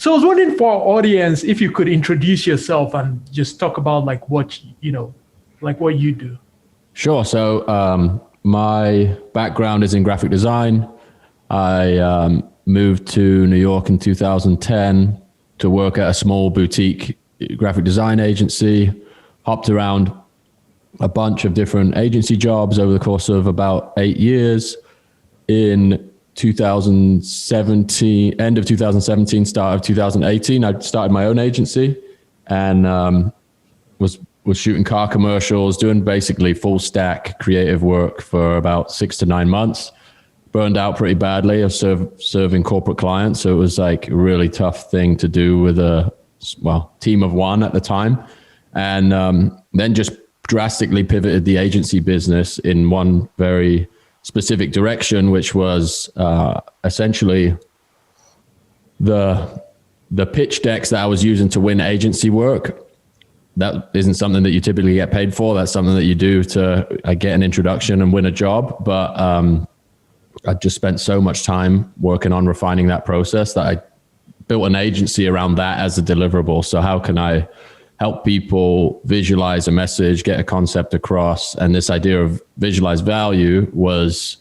So I was wondering for our audience, if you could introduce yourself and just talk about like what, like what you do. Sure. So my background is in graphic design. I moved to New York in 2010 to work at a small boutique graphic design agency, hopped around a bunch of different agency jobs over the course of about 8 years. In 2017, end of 2017, start of 2018, I started my own agency and was shooting car commercials, doing basically full stack creative work for about 6 to 9 months. Burned out pretty badly of serving corporate clients. So it was like a really tough thing to do with a team of one at the time. And then just drastically pivoted the agency business in one very specific direction, which was essentially the pitch decks that I was using to win agency work. That isn't something that you typically get paid for. That's something that you do to get an introduction and win a job. But I just spent so much time working on refining that process that I built an agency around that as a deliverable. So how can I help people visualize a message, get a concept across? And this idea of visualized value was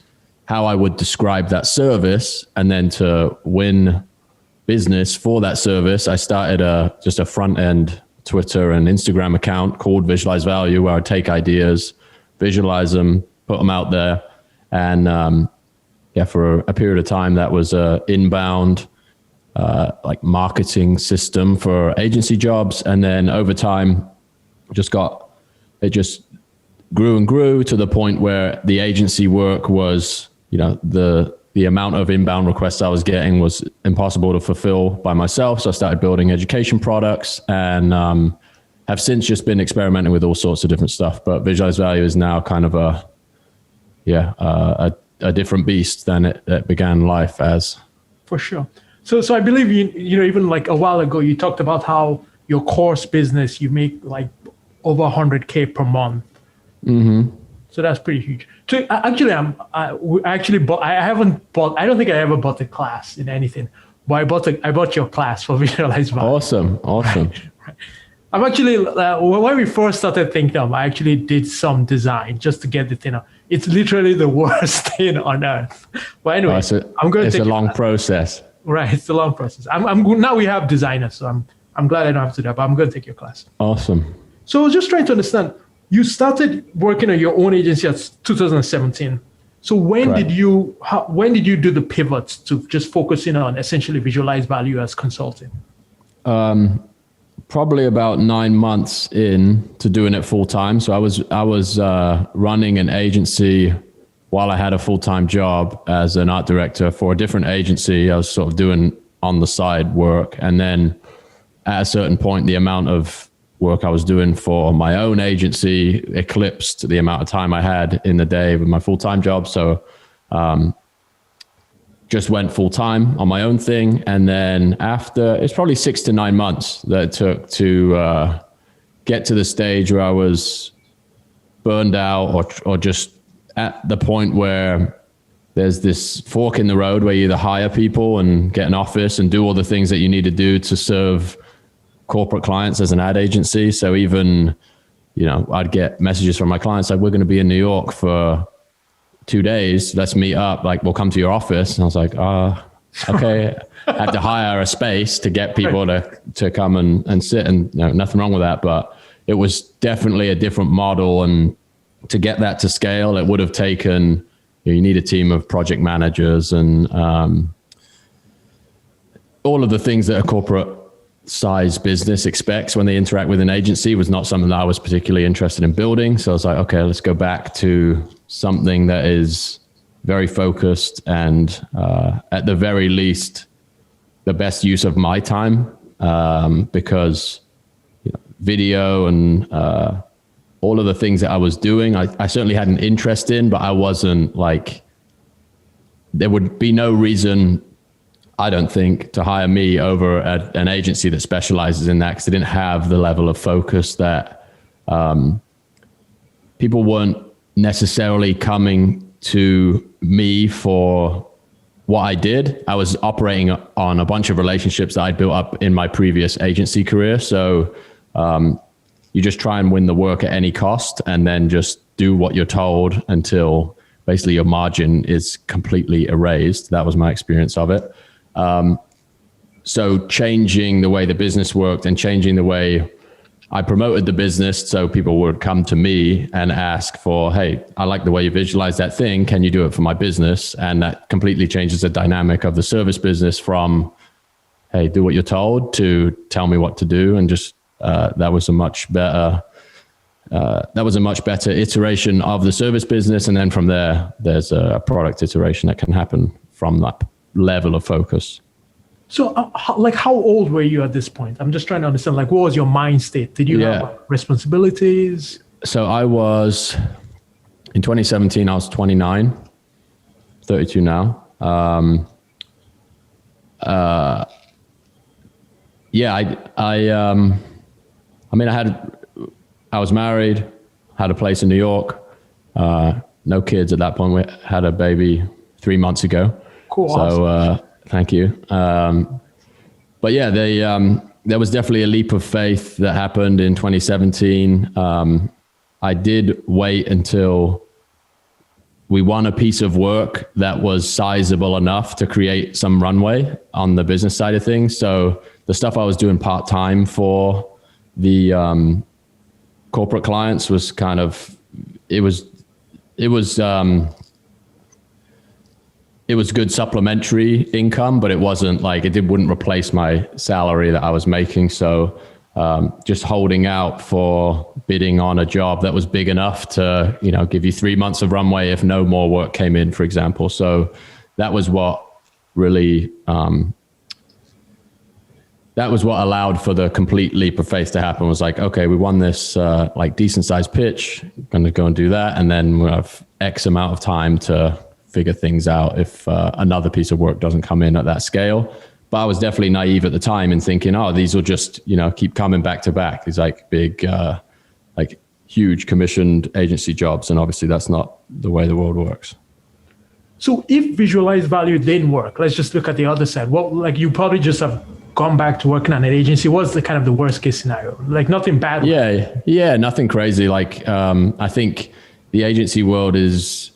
how I would describe that service. And then to win business for that service, I started just a front end Twitter and Instagram account called Visualize Value, where I'd take ideas, visualize them, put them out there. And for a period of time, that was a inbound like marketing system for agency jobs. And then over time, it just grew and grew to the point where the agency work was, the amount of inbound requests I was getting was impossible to fulfill by myself. So I started building education products and have since just been experimenting with all sorts of different stuff. But Visualize Value is now kind of a different beast than it began life as. For sure. So I believe even like a while ago, you talked about how your course business, you make like over 100K per month. Mm-hmm. So that's pretty huge. So actually, I don't think I ever bought a class in anything, but I bought your class for Visualize Value. Awesome. Right. I'm actually, when we first started ThinkDumb, I actually did some design just to get the thing out. It's literally the worst thing on earth. But anyway, I'm going to take it's a long process. Right, it's a long process. Now we have designers, so I'm glad I don't have to do that, but I'm going to take your class. Awesome. So I was just trying to understand, you started working on your own agency at 2017. So when did you do the pivot to just focusing on essentially Visualize Value as consulting? Probably about 9 months in to doing it full time. So I was running an agency while I had a full-time job as an art director for a different agency. I was sort of doing on the side work. And then at a certain point, the amount of work I was doing for my own agency eclipsed the amount of time I had in the day with my full-time job. So just went full-time on my own thing. And then after, it's probably 6 to 9 months that it took to get to the stage where I was burned out or just at the point where there's this fork in the road where you either hire people and get an office and do all the things that you need to do to serve corporate clients as an ad agency. So even, I'd get messages from my clients like, we're going to be in New York for 2 days. Let's meet up. Like, we'll come to your office. And I was like, okay. I had to hire a space to get people to come and sit, and nothing wrong with that. But it was definitely a different model. And to get that to scale, it would have taken, you need a team of project managers and all of the things that a corporate size business expects when they interact with an agency was not something that I was particularly interested in building. So I was like, okay, let's go back to something that is very focused and at the very least, the best use of my time because video and all of the things that I was doing, I certainly had an interest in, but I wasn't like, there would be no reason, I don't think, to hire me over an agency that specializes in that, because they didn't have the level of focus that people weren't necessarily coming to me for what I did, I was operating on a bunch of relationships that I'd built up in my previous agency career. So you just try and win the work at any cost, and then just do what you're told until basically your margin is completely erased. That was my experience of it. So changing the way the business worked and changing the way I promoted the business, so people would come to me and ask for, hey, I like the way you visualize that thing. Can you do it for my business? And that completely changes the dynamic of the service business from, hey, do what you're told, to tell me what to do. And just that was a much better iteration of the service business. And then from there, there's a product iteration that can happen from that level of focus. So how old were you at this point? I'm just trying to understand, like, what was your mind state? Did you have responsibilities? So I was, in 2017, I was 29, 32 now. I was married, had a place in New York, no kids at that point. We had a baby 3 months ago. Cool. So, awesome. Thank you. But yeah, there was definitely a leap of faith that happened in 2017. I did wait until we won a piece of work that was sizable enough to create some runway on the business side of things. So the stuff I was doing part-time for the corporate clients was kind of, it was good supplementary income, but it wasn't like, wouldn't replace my salary that I was making. So just holding out for bidding on a job that was big enough to, give you 3 months of runway if no more work came in, for example. So that was what really, that was what allowed for the complete leap of faith to happen. Was like, okay, we won this like decent sized pitch, going to go and do that. And then we'll have X amount of time to figure things out if another piece of work doesn't come in at that scale. But I was definitely naive at the time and thinking, oh, these will just, keep coming back to back. These like big, like huge commissioned agency jobs. And obviously that's not the way the world works. So if visualized value didn't work, let's just look at the other side. Well, like you probably just have gone back to working on an agency. What's the kind of the worst case scenario? Like nothing bad. Yeah, nothing crazy. Like I think the agency world is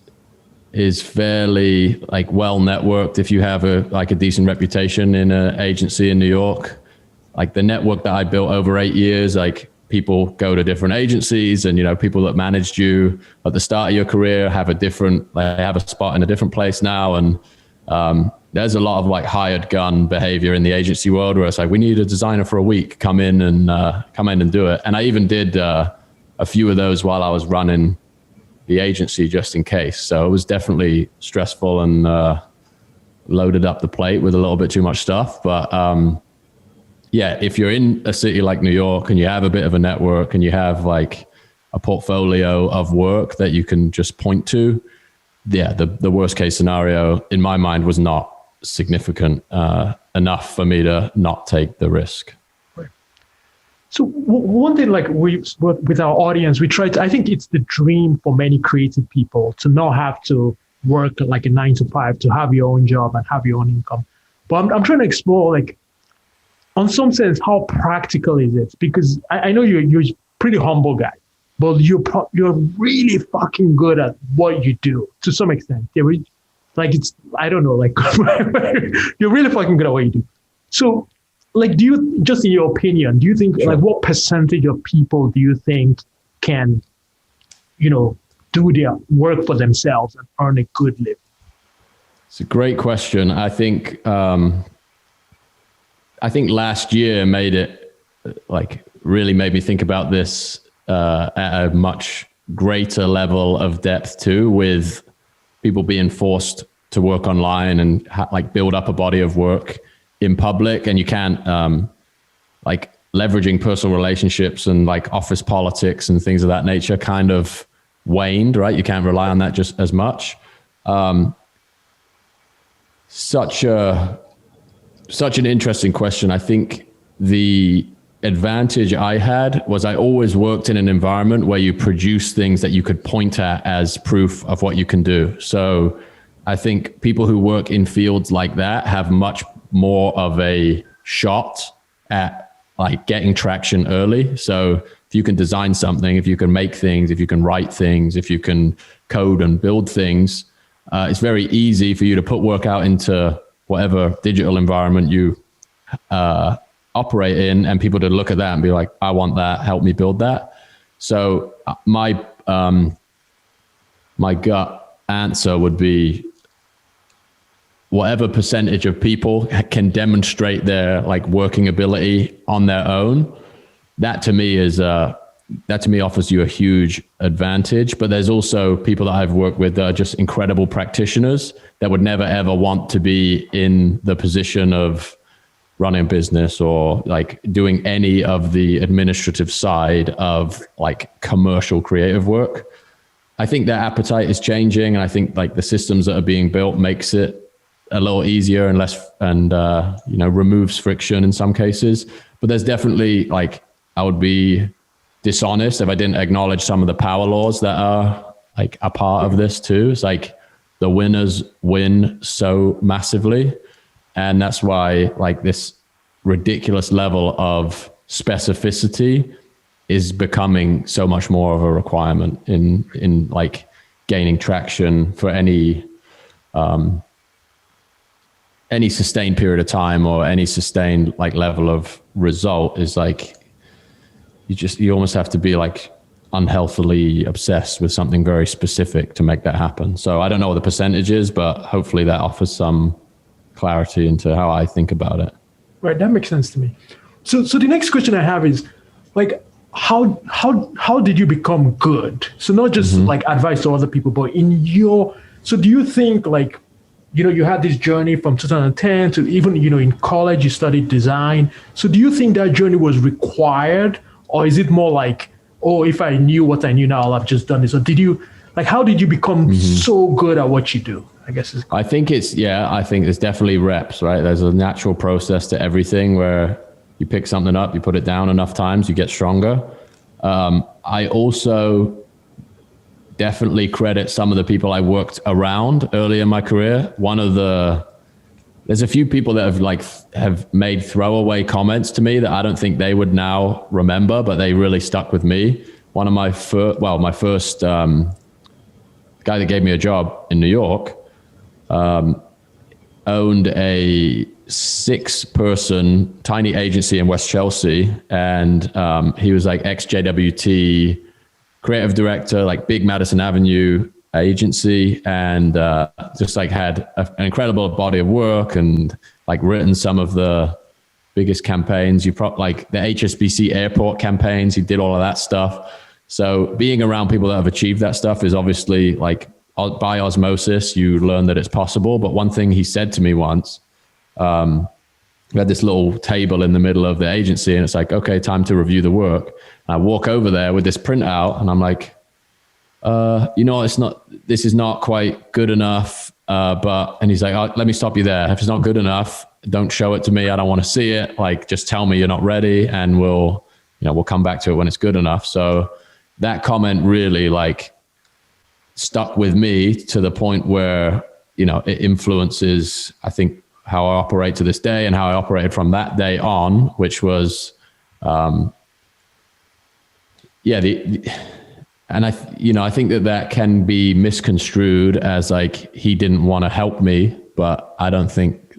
fairly like well networked. If you have a decent reputation in an agency in New York, like the network that I built over 8 years, like people go to different agencies, and people that managed you at the start of your career have have a spot in a different place now. And there's a lot of like hired gun behavior in the agency world where it's like, we need a designer for a week, come in and do it. And I even did a few of those while I was running the agency just in case. So it was definitely stressful and loaded up the plate with a little bit too much stuff. But if you're in a city like New York and you have a bit of a network and you have like a portfolio of work that you can just point to, the worst case scenario in my mind was not significant enough for me to not take the risk. So one thing, like with our audience, we try to, I think it's the dream for many creative people to not have to work like a 9 to 5, to have your own job and have your own income. But I'm trying to explore, like, on some sense, how practical is it? Because I know you're a pretty humble guy, but you're really fucking good at what you do to some extent. You're really fucking good at what you do. So, like, do you, just in your opinion, do you think, like, what percentage of people do you think can, do their work for themselves and earn a good living? It's a great question. I think last year really made me think about this at a much greater level of depth too, with people being forced to work online and build up a body of work in public, and you can't leveraging personal relationships and like office politics and things of that nature kind of waned, right? You can't rely on that just as much. Such an interesting question. I think the advantage I had was I always worked in an environment where you produce things that you could point at as proof of what you can do. So I think people who work in fields like that have much more of a shot at like getting traction early. So if you can design something, if you can make things, if you can write things, if you can code and build things, it's very easy for you to put work out into whatever digital environment you operate in, and people to look at that and be like, I want that, help me build that. So my gut answer would be whatever percentage of people can demonstrate their like working ability on their own. That to me offers you a huge advantage. But there's also people that I've worked with that are just incredible practitioners that would never ever want to be in the position of running a business or like doing any of the administrative side of like commercial creative work. I think their appetite is changing, and I think like the systems that are being built makes it a little easier and less, and removes friction in some cases. But there's definitely like, I would be dishonest if I didn't acknowledge some of the power laws that are like a part of this too. It's like the winners win so massively. And that's why like this ridiculous level of specificity is becoming so much more of a requirement in like gaining traction for any sustained period of time or any sustained like level of result. Is like, you almost have to be like unhealthily obsessed with something very specific to make that happen. So I don't know what the percentage is, but hopefully that offers some clarity into how I think about it. Right, that makes sense to me. So the next question I have is like, how did you become good? So not just like advice to other people, but so do you think like, you had this journey from 2010 to even, in college, you studied design. So do you think that journey was required, or is it more like, oh, if I knew what I knew now, I'll have just done this? Or how did you become so good at what you do? I guess I think there's definitely reps, right? There's a natural process to everything where you pick something up, you put it down enough times, you get stronger. I also definitely credit some of the people I worked around early in my career. There's a few people that have made throwaway comments to me that I don't think they would now remember, but they really stuck with me. One of my first guy that gave me a job in New York, owned a 6-person tiny agency in West Chelsea. And he was like ex-JWT creative director, like big Madison Avenue agency, and just like had an incredible body of work and like written some of the biggest campaigns. Like the HSBC airport campaigns, he did all of that stuff. So being around people that have achieved that stuff is obviously like by osmosis, you learn that it's possible. But one thing he said to me once, we had this little table in the middle of the agency, and it's like, okay, time to review the work. And I walk over there with this printout, and I'm like, this is not quite good enough. And he's like, oh, let me stop you there. If it's not good enough, don't show it to me. I don't want to see it. Like, just tell me you're not ready, and we'll come back to it when it's good enough. So that comment really like stuck with me to the point where, it influences, I think, how I operate to this day and how I operated from that day on, which was, and I think that can be misconstrued as like, he didn't want to help me, but I don't think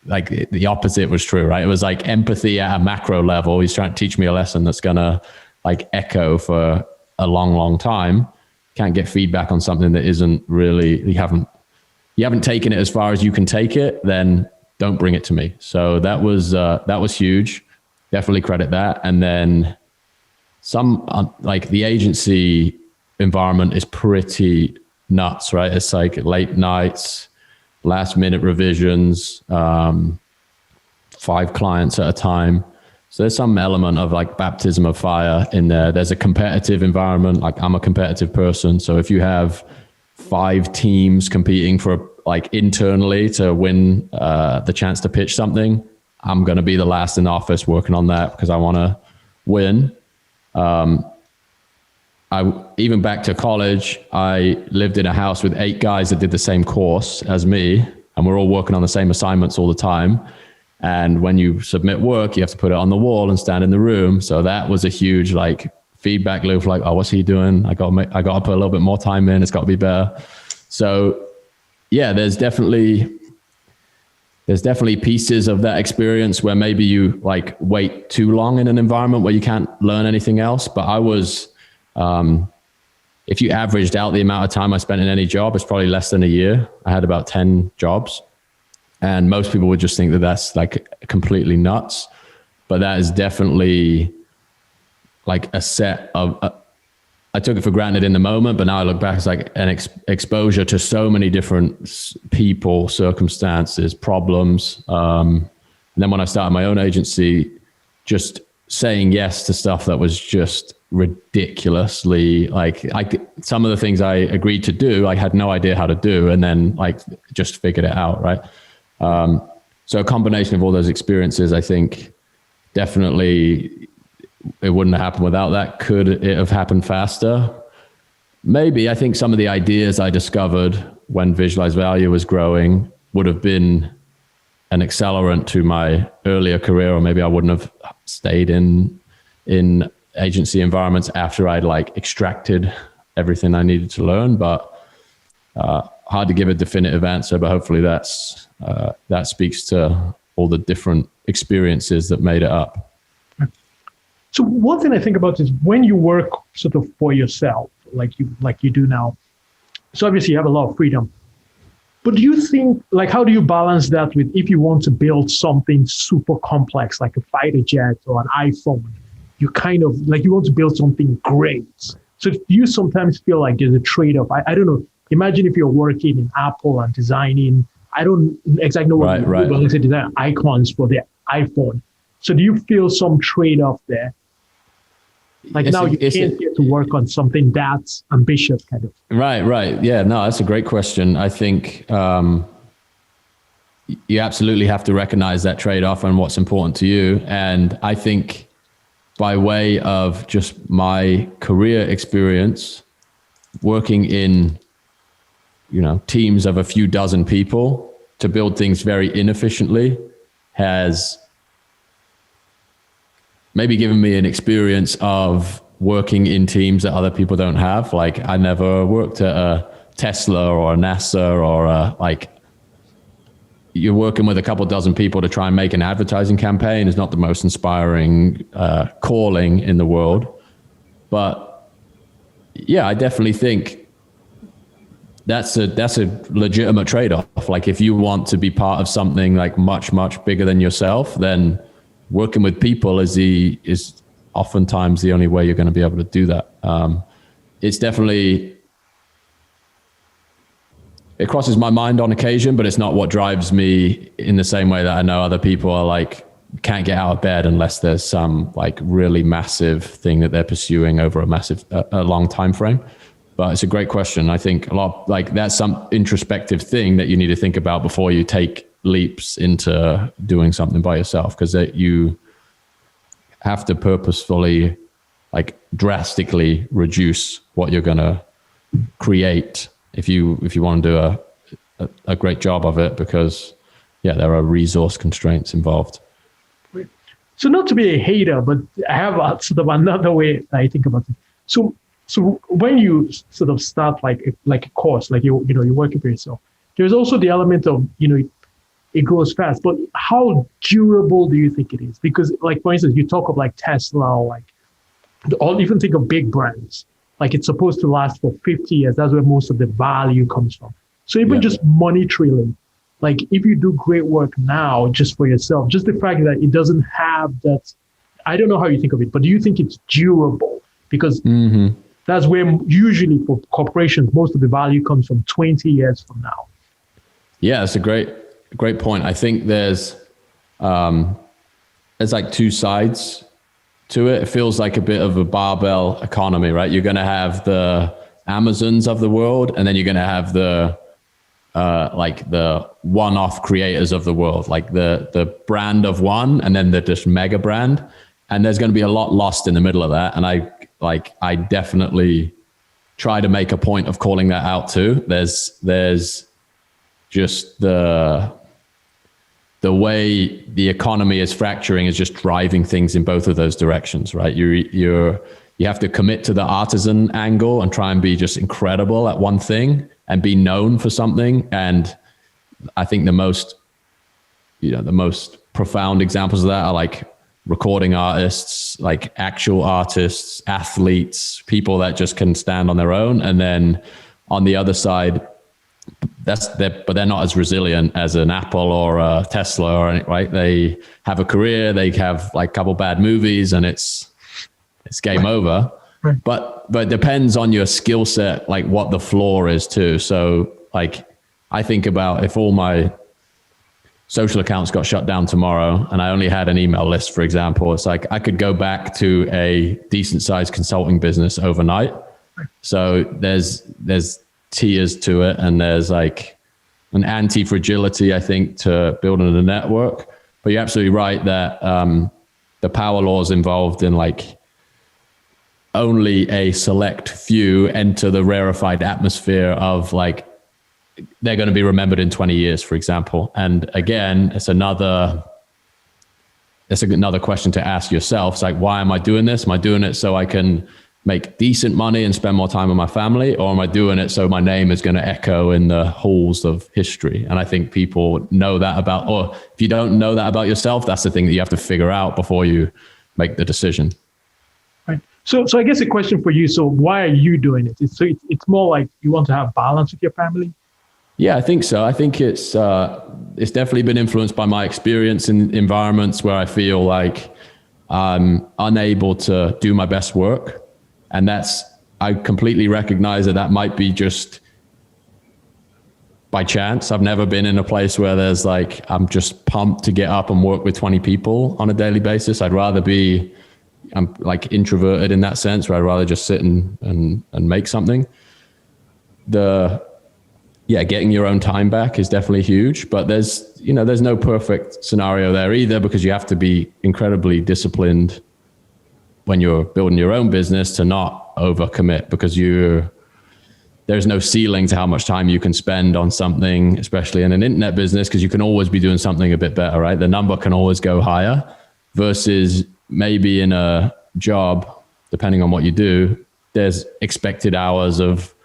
like the opposite was true, right? It was like empathy at a macro level. He's trying to teach me a lesson that's going to like echo for a long, long time. Can't get feedback on something that isn't really, you haven't taken it as far as you can take it, then don't bring it to me. So that was huge. Definitely credit that. And then like the agency environment is pretty nuts, right? It's like late nights, last minute revisions, 5 clients at a time. So there's some element of like baptism of fire in there. There's a competitive environment. Like I'm a competitive person. So if you have 5 teams competing for like internally to win the chance to pitch something, I'm going to be the last in the office working on that because I want to win. even back to college, I lived in a house with 8 guys that did the same course as me, and we're all working on the same assignments all the time. And when you submit work, you have to put it on the wall and stand in the room. So that was a huge like feedback loop, like, oh, what's he doing? I got to put a little bit more time in. It's got to be better. So yeah, there's definitely pieces of that experience where maybe you like wait too long in an environment where you can't learn anything else. But I was, if you averaged out the amount of time I spent in any job, it's probably less than a year. I had about 10 jobs. And most people would just think that that's like completely nuts. But that is definitely like a set of, I took it for granted in the moment, but now I look back, it's like an exposure to so many different people, circumstances, problems. And then when I started my own agency, just saying yes to stuff that was just ridiculously like some of the things I agreed to do, I had no idea how to do, and then like just figured it out, right? So a combination of all those experiences, I think definitely it wouldn't have happened without that. Could it have happened faster? Maybe. I think some of the ideas I discovered when Visualized Value was growing would have been an accelerant to my earlier career, or maybe I wouldn't have stayed in agency environments after I'd like extracted everything I needed to learn. But hard to give a definitive answer, but hopefully that speaks to all the different experiences that made it up. So one thing I think about is when you work sort of for yourself, like you do now. So obviously you have a lot of freedom. But do you think, like, how do you balance that with if you want to build something super complex, like a fighter jet or an iPhone, you kind of like you want to build something great. So do you sometimes feel like there's a trade-off? I don't know. Imagine if you're working in Apple and designing, I don't exactly know what you do, but let's say design icons for the iPhone. So do you feel some trade-off there? Like now you can't get to work on something that's ambitious kind of. Right. Yeah, no, that's a great question. I think you absolutely have to recognize that trade-off and what's important to you. And I think by way of just my career experience, working in, teams of a few dozen people to build things very inefficiently has maybe given me an experience of working in teams that other people don't have. Like I never worked at a Tesla or a NASA or you're working with a couple dozen people to try and make an advertising campaign is not the most inspiring calling in the world. But yeah, I definitely think that's a legitimate trade-off. Like if you want to be part of something like much, much bigger than yourself, then working with people is oftentimes the only way you're going to be able to do that. It's definitely, it crosses my mind on occasion, but it's not what drives me in the same way that I know other people are like, can't get out of bed unless there's some like really massive thing that they're pursuing over a long time frame. But it's a great question. I think a lot like that's some introspective thing that you need to think about before you take leaps into doing something by yourself, because you have to purposefully like drastically reduce what you're going to create if you want to do a great job of it, because there are resource constraints involved. So not to be a hater, but I have sort of another way I think about it. So when you sort of start like a course, like you're working for yourself, there's also the element of it goes fast, but how durable do you think it is? Because like, for instance, you talk of like Tesla or even think of big brands, like it's supposed to last for 50 years. That's where most of the value comes from. So even just monetarily, like if you do great work now just for yourself, just the fact that it doesn't have that, I don't know how you think of it, but do you think it's durable? Because that's where usually for corporations, most of the value comes from 20 years from now. Yeah, it's a great point. I think there's like two sides to it. It feels like a bit of a barbell economy, right? You're going to have the Amazons of the world, and then you're going to have the one-off creators of the world, like the brand of one, and then the just mega brand. And there's going to be a lot lost in the middle of that. And I definitely try to make a point of calling that out too. There's just the way the economy is fracturing is just driving things in both of those directions, right? You have to commit to the artisan angle and try and be just incredible at one thing and be known for something. And I think the most profound examples of that are like recording artists, like actual artists, athletes, people that just can stand on their own. And then on the other side, but they're not as resilient as an Apple or a Tesla or anything, right? They have a career, they have like a couple bad movies, and it's game over. Right. But it depends on your skill set, like what the floor is too. So like I think about if all my social accounts got shut down tomorrow and I only had an email list, for example, it's like I could go back to a decent sized consulting business overnight. So there's tiers to it, and there's like an anti-fragility, I think, to building a network. But you're absolutely right that the power laws involved in like only a select few enter the rarefied atmosphere of like they're going to be remembered in 20 years, for example. And again, it's another question to ask yourself. It's like, why am I doing this? Am I doing it so I can make decent money and spend more time with my family? Or am I doing it so my name is going to echo in the halls of history? And I think people know that about, or if you don't know that about yourself, that's the thing that you have to figure out before you make the decision. Right. So I guess a question for you. So why are you doing it? It's more like you want to have balance with your family? Yeah, I think so. I think it's definitely been influenced by my experience in environments where I feel like I'm unable to do my best work. And I completely recognize that might be just by chance. I've never been in a place where there's like, I'm just pumped to get up and work with 20 people on a daily basis. I'm like introverted in that sense, where I'd rather just sit and make something. Getting your own time back is definitely huge, but there's no perfect scenario there either, because you have to be incredibly disciplined when you're building your own business to not overcommit, because there's no ceiling to how much time you can spend on something, especially in an internet business, because you can always be doing something a bit better, right? The number can always go higher, versus maybe in a job, depending on what you do, there's expected hours of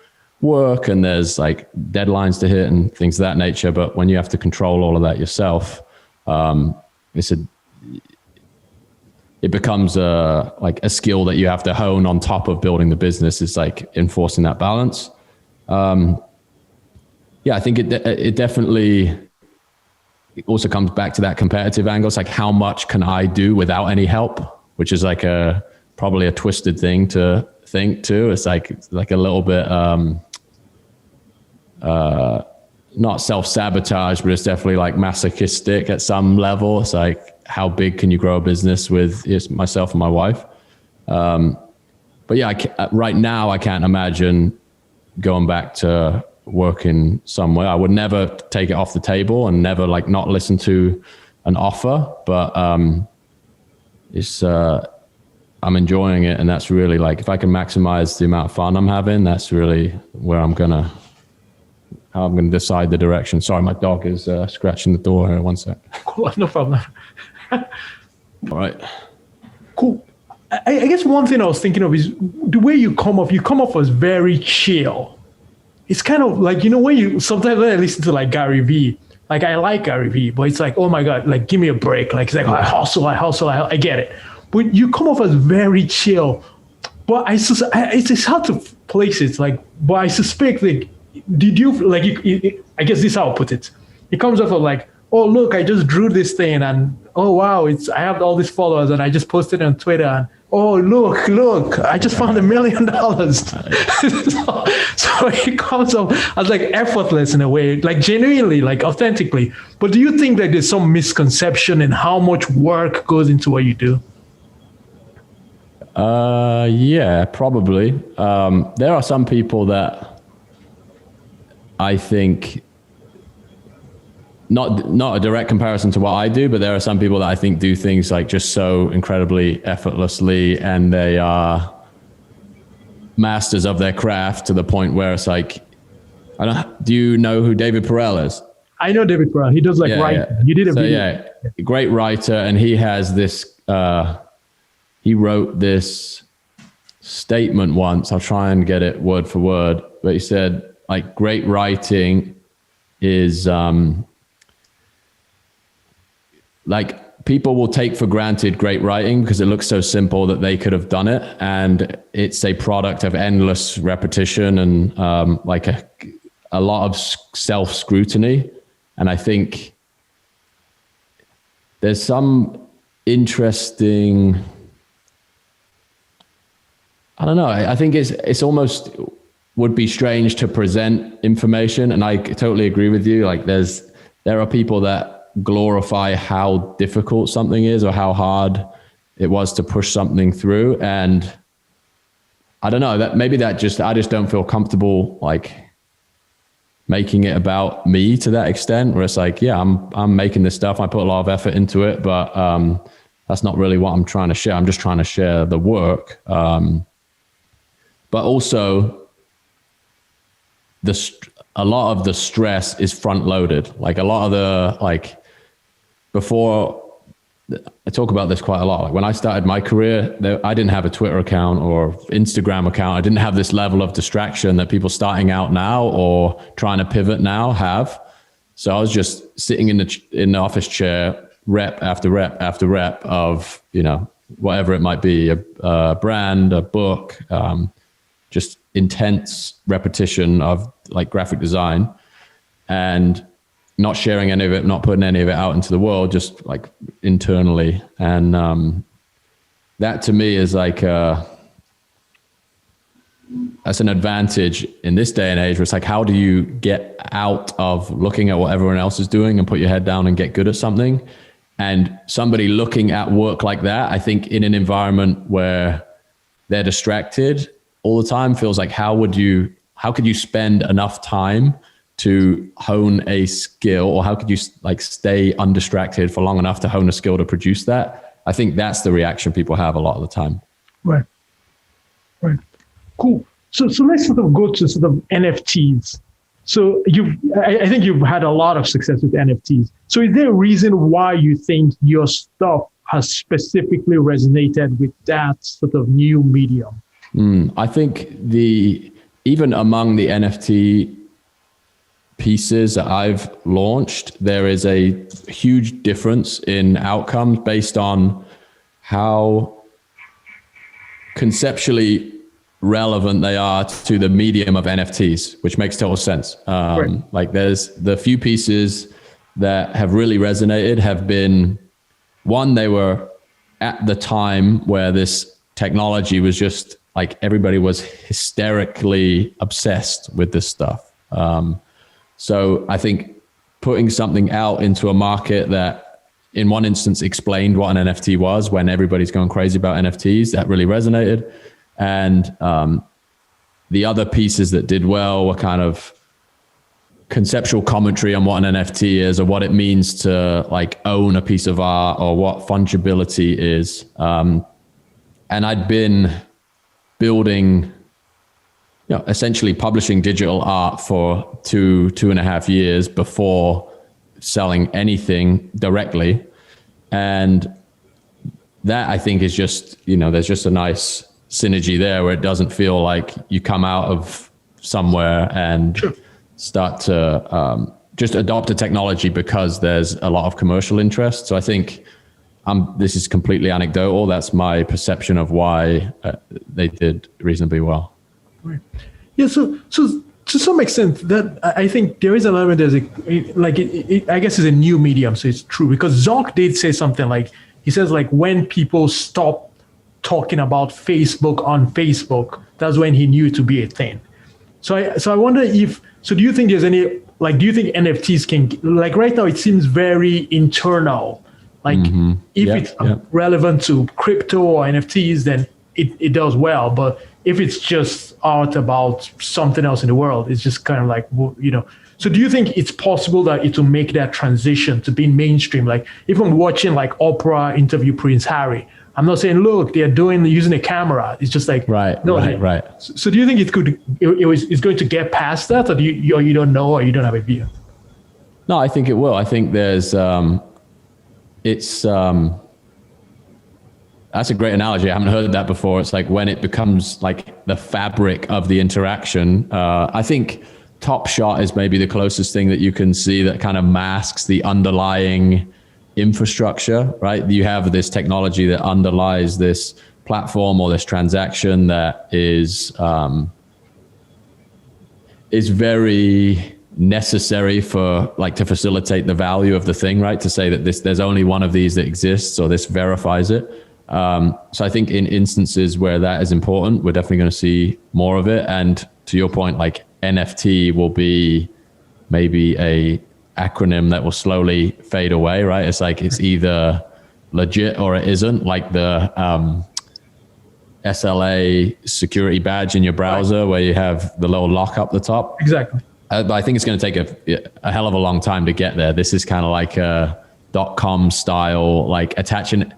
work and there's like deadlines to hit and things of that nature. But when you have to control all of that yourself, it becomes a skill that you have to hone on top of building the business. It's like enforcing that balance. I think it definitely also comes back to that competitive angle. It's like, how much can I do without any help? Which is like probably a twisted thing to think too. It's like a little bit, not self-sabotage, but it's definitely like masochistic at some level. It's like, how big can you grow a business with myself and my wife? But yeah, right now I can't imagine going back to working somewhere. I would never take it off the table and never like not listen to an offer, but I'm enjoying it. And that's really like, if I can maximize the amount of fun I'm having, that's really where how I'm going to decide the direction. Sorry, my dog is scratching the door here. One sec. Cool, no problem. All right. Cool. I guess one thing I was thinking of is the way you come off as very chill. It's kind of like, sometimes when I listen to like Gary Vee, like I like Gary Vee, but it's like, oh my God, like give me a break. Like it's like, I hustle, I get it. But you come off as very chill. But it's hard to place it. Like, but I suspect, like, did you, like, I guess this is how I'll put it. It comes off of like, oh, look, I just drew this thing and, oh, wow, I have all these followers and I just posted it on Twitter and, oh, look, I just found $1 million. so it comes off as like effortless in a way, like genuinely, like authentically. But do you think that there's some misconception in how much work goes into what you do? Yeah, probably. There are some people that I think, not a direct comparison to what I do, but there are some people that I think do things like just so incredibly effortlessly, and they are masters of their craft to the point where it's like, do you know who David Perel is? I know David Perel. He does writing. Yeah. You did a video. Yeah, great writer. And he has this, he wrote this statement once. I'll try and get it word for word, but he said, like, great writing is like, people will take for granted great writing because it looks so simple that they could have done it. And it's a product of endless repetition and like a lot of self-scrutiny. And I think there's some interesting, I don't know. I think it's almost would be strange to present information. And I totally agree with you. Like there are people that glorify how difficult something is or how hard it was to push something through. And I don't know, that maybe I just don't feel comfortable like making it about me to that extent, where it's like, yeah, I'm making this stuff. I put a lot of effort into it, but that's not really what I'm trying to share. I'm just trying to share the work. But also a lot of the stress is front loaded. Like a lot of the, before, I talk about this quite a lot. Like when I started my career, I didn't have a Twitter account or Instagram account. I didn't have this level of distraction that people starting out now or trying to pivot now have. So I was just sitting in the office chair, rep after rep after rep of, whatever it might be, a brand, a book, just intense repetition of like graphic design, and not sharing any of it, not putting any of it out into the world, just like internally. And that to me is like, that's an advantage in this day and age, where it's like, how do you get out of looking at what everyone else is doing and put your head down and get good at something? And somebody looking at work like that, I think in an environment where they're distracted all the time, feels like, how could you spend enough time to hone a skill, or how could you like stay undistracted for long enough to hone a skill to produce that? I think that's the reaction people have a lot of the time. Right. Cool. So let's sort of go to sort of NFTs. So I think you've had a lot of success with NFTs. So is there a reason why you think your stuff has specifically resonated with that sort of new medium? I think even among the NFT pieces that I've launched, there is a huge difference in outcomes based on how conceptually relevant they are to the medium of NFTs, which makes total sense. Right. Like there's the few pieces that have really resonated have been, one, they were at the time where this technology was just like, everybody was hysterically obsessed with this stuff. So I think putting something out into a market that in one instance explained what an NFT was when everybody's going crazy about NFTs, that really resonated. And the other pieces that did well were kind of conceptual commentary on what an NFT is, or what it means to like own a piece of art, or what fungibility is. And I'd been building, essentially publishing digital art for 2.5 years before selling anything directly. And that I think is just, there's just a nice synergy there where it doesn't feel like you come out of somewhere and start to just adopt a technology because there's a lot of commercial interest. So I think this is completely anecdotal. That's my perception of why they did reasonably well. Right. Yeah. So to some extent, that I think there is an element. I guess it's a new medium, so it's true, because Zoc did say something like, he says like, when people stop talking about Facebook on Facebook, that's when he knew it to be a thing. So I wonder do you think there's any, do you think NFTs can, right now it seems very internal. It's relevant to crypto or NFTs, then it does well. But if it's just art about something else in the world, it's just kind of like, So do you think it's possible that it will make that transition to being mainstream? Like if I'm watching like Oprah interview Prince Harry, I'm not saying, look, they're using a camera. It's just like, right. So do you think it's going to get past that, or you don't know, or you don't have a view? No, I think it will. I think there's, that's a great analogy. I haven't heard that before. It's like when it becomes like the fabric of the interaction. I think Top Shot is maybe the closest thing that you can see that kind of masks the underlying infrastructure, right? You have this technology that underlies this platform or this transaction that is very necessary for like to facilitate the value of the thing, right? To say that there's only one of these that exists, or this verifies it. So I think in instances where that is important, we're definitely going to see more of it. And to your point, like NFT will be maybe a acronym that will slowly fade away, right? It's like it's either legit or it isn't, like the SLA security badge in your browser where you have the little lock up the top. Exactly. But I think it's going to take a hell of a long time to get there. This is kind of like a .com style, like attaching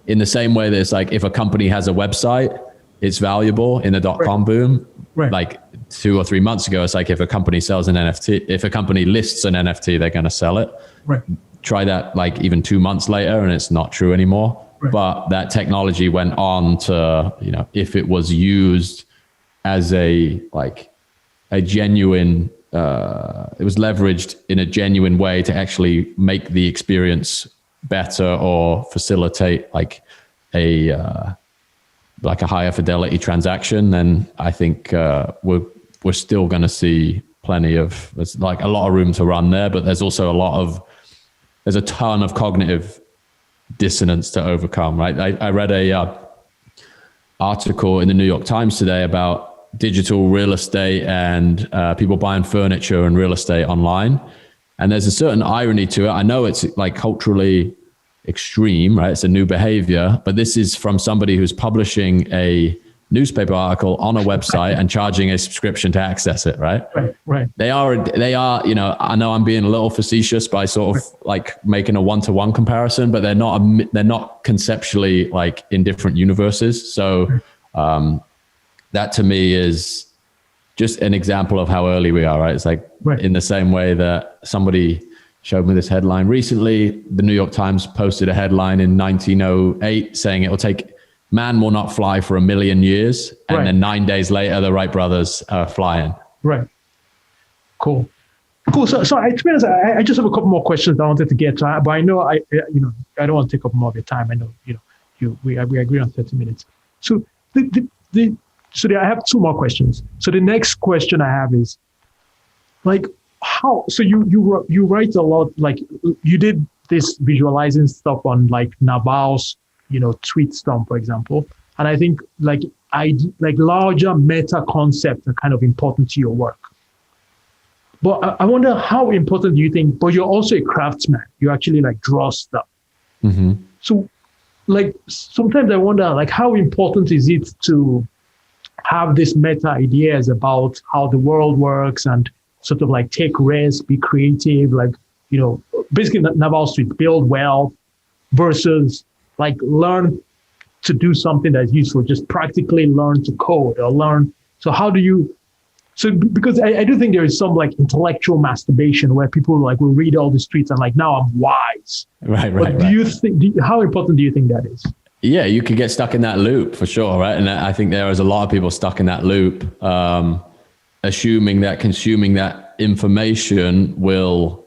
in the same way that it's like if a company has a website, it's valuable in the .com boom. Right. Like 2 or 3 months ago, it's like if a company sells an NFT, if a company lists an NFT, they're going to sell it. Right. Try that like even 2 months later and it's not true anymore. Right. But that technology went on to, if it was used as a genuine, it was leveraged in a genuine way to actually make the experience better or facilitate like a higher fidelity transaction, then I think we're still going to see there's like a lot of room to run there, but there's also there's a ton of cognitive dissonance to overcome, right? I read a article in the New York Times today about digital real estate and people buying furniture and real estate online. And there's a certain irony to it. I know it's like culturally extreme, right? It's a new behavior, but this is from somebody who's publishing a newspaper article on a website and charging a subscription to access it, right? Right. They are, I know I'm being a little facetious by sort of like making a one-to-one comparison, but they're not conceptually like in different universes. So that to me is just an example of how early we are, right? It's like in the same way that somebody showed me this headline recently. The New York Times posted a headline in 1908 saying it will take man will not fly for 1 million years. And then 9 days later, the Wright brothers are flying. Right. Cool. So I just have a couple more questions I wanted to get to, but I know I don't want to take up more of your time. I know, we agree on 30 minutes. So I have 2 more questions. So the next question I have is like, how, so you write a lot, like you did this visualizing stuff on like Naval's, tweet storm, for example. And I think like larger meta concepts are kind of important to your work. But I wonder how important do you think, but you're also a craftsman. You actually like draw stuff. Mm-hmm. So like sometimes I wonder like how important is it to have this meta ideas about how the world works and sort of like take risks, be creative, like, basically Naval Street, build wealth versus like learn to do something that's useful, just practically learn to code or learn. So how do you, because I do think there is some like intellectual masturbation where people like will read all the tweets and like, now I'm wise. Right. But do you think, how important do you think that is? Yeah, you could get stuck in that loop for sure, right? And I think there is a lot of people stuck in that loop, assuming that consuming that information will,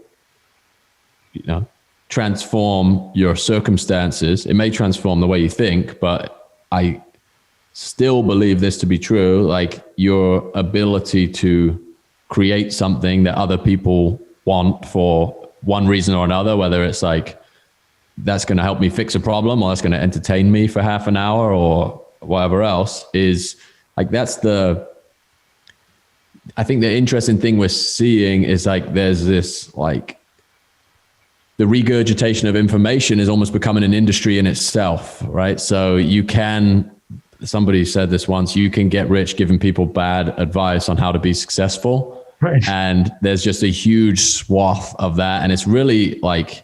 transform your circumstances. It may transform the way you think, but I still believe this to be true. Like your ability to create something that other people want for one reason or another, whether it's like, that's going to help me fix a problem or that's going to entertain me for half an hour or whatever else, is like, I think the interesting thing we're seeing is like, there's this like, the regurgitation of information is almost becoming an industry in itself, right? So somebody said this once, you can get rich giving people bad advice on how to be successful. Right. And there's just a huge swath of that. And it's really like,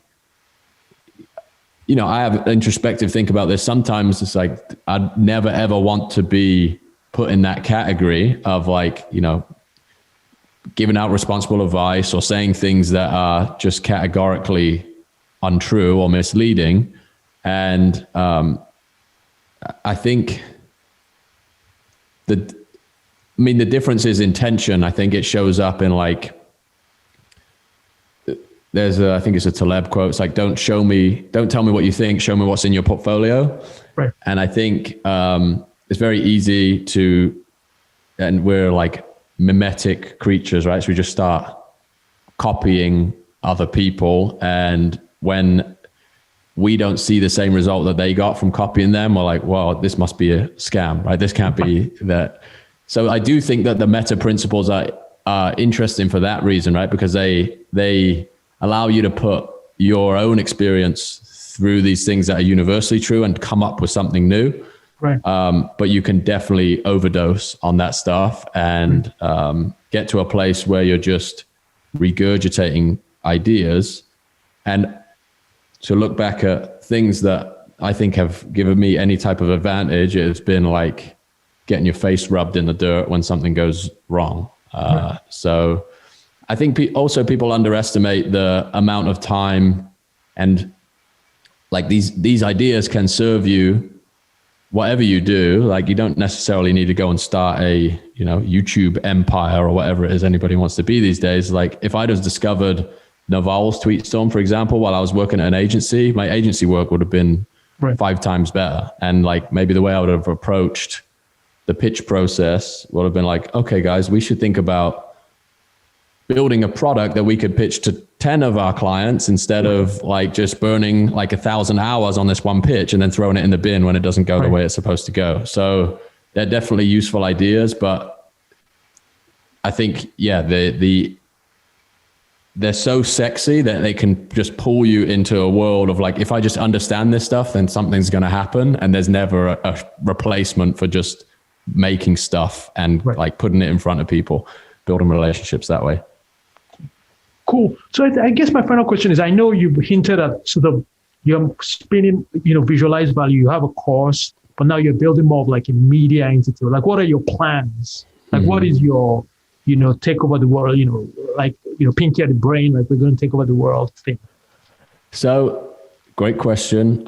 I have introspective think about this. Sometimes it's like, I'd never ever want to be put in that category of like, giving out responsible advice or saying things that are just categorically untrue or misleading. And I think the difference is intention. I think it shows up in like, I think it's a Taleb quote. It's like, don't tell me what you think, show me what's in your portfolio. Right. And I think it's very easy and we're like mimetic creatures, right? So we just start copying other people. And when we don't see the same result that they got from copying them, we're like, well, this must be a scam, right? This can't be that. So I do think that the meta principles are interesting for that reason, right? Because they allow you to put your own experience through these things that are universally true and come up with something new. Right. But you can definitely overdose on that stuff and get to a place where you're just regurgitating ideas. And to look back at things that I think have given me any type of advantage, it's been like getting your face rubbed in the dirt when something goes wrong. Right. So I think also people underestimate the amount of time, and like these ideas can serve you whatever you do. Like you don't necessarily need to go and start a YouTube empire or whatever it is anybody wants to be these days. Like if I'd have discovered Naval's tweet storm, for example, while I was working at an agency, my agency work would have been 5 times better. And like maybe the way I would have approached the pitch process would have been like, okay, guys, we should think about building a product that we could pitch to 10 of our clients instead of like just burning like 1,000 hours on this one pitch and then throwing it in the bin when it doesn't go the way it's supposed to go. So they're definitely useful ideas, but I think, they're so sexy that they can just pull you into a world of like, if I just understand this stuff, then something's going to happen. And there's never a replacement for just making stuff and like putting it in front of people, building relationships that way. Cool. So I guess my final question is, I know you hinted at sort of you're spinning, visualized value. You have a course, but now you're building more of like a media entity. Like, what are your plans? Like, what is your, take over the world, Pinky at the brain, like we're going to take over the world thing? So great question.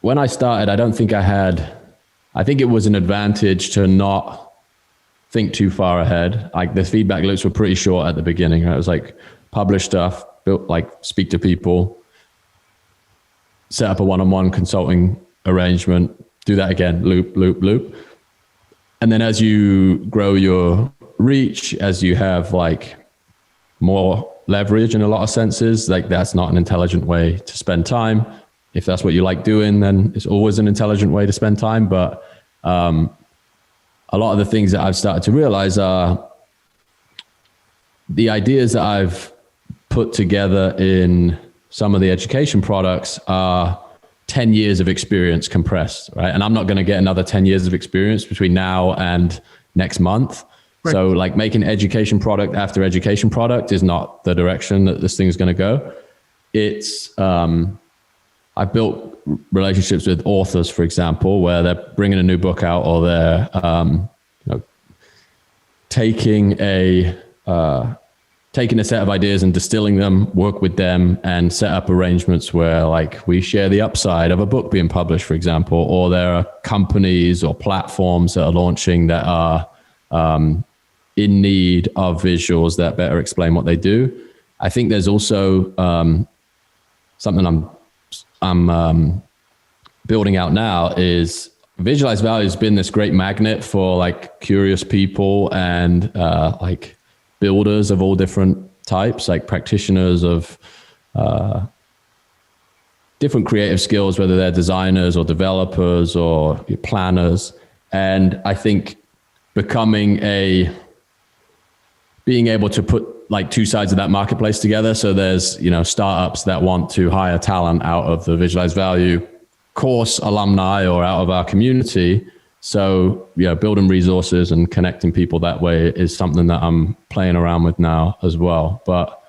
When I started, I don't think I think it was an advantage to not think too far ahead. Like the feedback loops were pretty short at the beginning. Right? It was like publish stuff, speak to people, set up a one-on-one consulting arrangement, do that again, loop. And then as you grow your reach, as you have like more leverage in a lot of senses, like that's not an intelligent way to spend time. If that's what you like doing, then it's always an intelligent way to spend time. But a lot of the things that I've started to realize are the ideas that I've put together in some of the education products are 10 years of experience compressed, right? And I'm not going to get another 10 years of experience between now and next month. Right. So like making education product after education product is not the direction that this thing's going to go. It's, I've built relationships with authors, for example, where they're bringing a new book out or they're taking a set of ideas and distilling them, work with them and set up arrangements where like we share the upside of a book being published, for example, or there are companies or platforms that are launching that are in need of visuals that better explain what they do. I think there's also something I'm building out now is Visualized Value has been this great magnet for like curious people and like builders of all different types, like practitioners of different creative skills, whether they're designers or developers or planners. And I think being able to put like two sides of that marketplace together. So there's, startups that want to hire talent out of the Visualized Value course alumni or out of our community. So building resources and connecting people that way is something that I'm playing around with now as well, but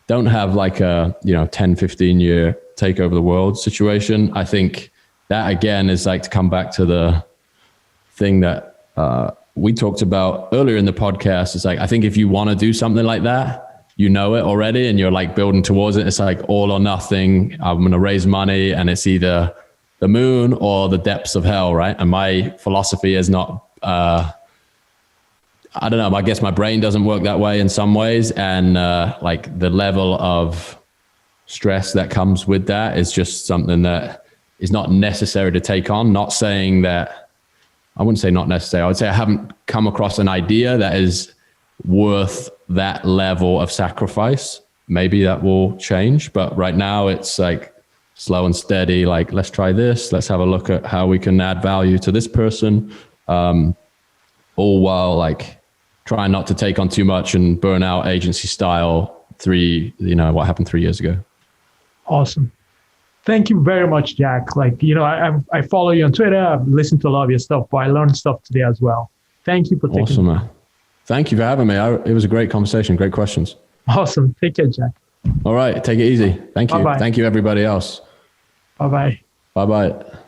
don't have like a, 10, 15 year take over the world situation. I think that again is like to come back to the thing that we talked about earlier in the podcast. It's like, I think if you want to do something like that, you know it already and you're like building towards it. It's like all or nothing. I'm going to raise money and it's either the moon or the depths of hell, right? And my philosophy is not, I don't know, I guess my brain doesn't work that way in some ways. And like the level of stress that comes with that is just something that is not necessary to take on. Not saying that, I wouldn't say not necessary. I would say I haven't come across an idea that is worth that level of sacrifice. Maybe that will change, but right now it's like slow and steady. Like, let's try this. Let's have a look at how we can add value to this person. All while like trying not to take on too much and burn out agency style what happened 3 years ago. Awesome. Thank you very much, Jack. Like, I follow you on Twitter. I've listened to a lot of your stuff, but I learned stuff today as well. Thank you for taking Awesome, man. Thank you for having me. It was a great conversation. Great questions. Awesome. Take care, Jack. All right. Take it easy. Thank you. Bye-bye. Thank you, everybody else. Bye-bye. Bye-bye.